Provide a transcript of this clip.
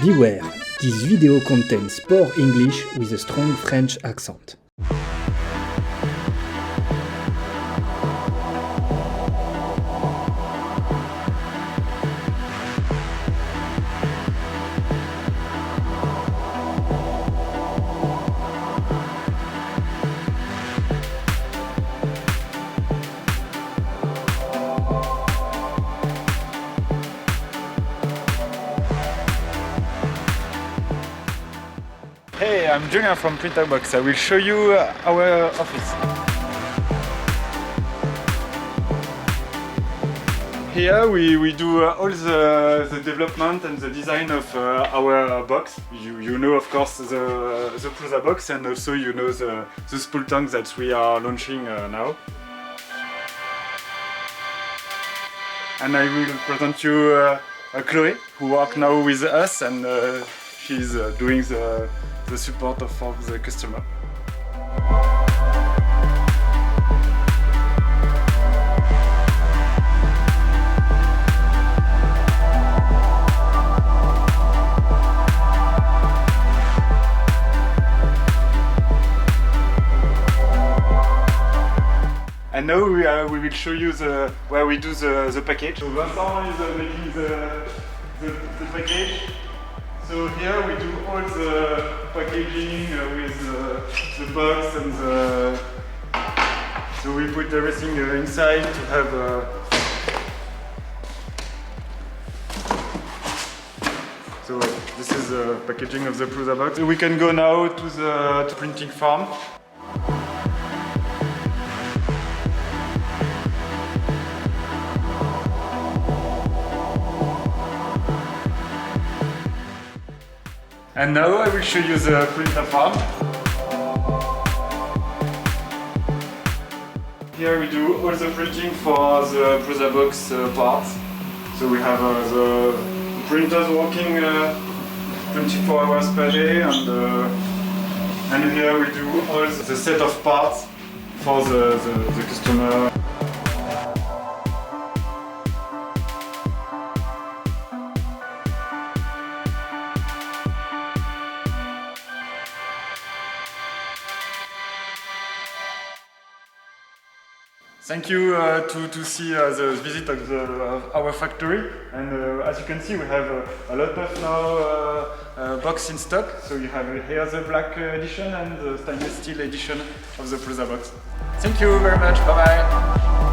Beware, this video contains poor English with a strong French accent. Hey, I'm Julien from PrinterBox. I will show you our office. Here we do all the development and the design of our box. You know, of course, the PrinterBox, and also you know the spool tank that we are launching now. And I will present you Chloe, who works now with us, and she's doing the support for the customer. And now we will show you where we do the package. So Vincent is making the package. So here we do all the packaging with the box and so we put everything inside to have so this is the packaging of the PrinterBox. So we can go now to the printing farm. And now I will show you the printer farm. Here we do all the printing for the PrinterBox parts. So we have the printers working 24 hours per day, and here we do all the set of parts for the customer. Thank you to see the visit of our factory, and as you can see we have a lot of now box in stock. So you have here the black edition and the stainless steel edition of the PrinterBox. Thank you very much, bye bye!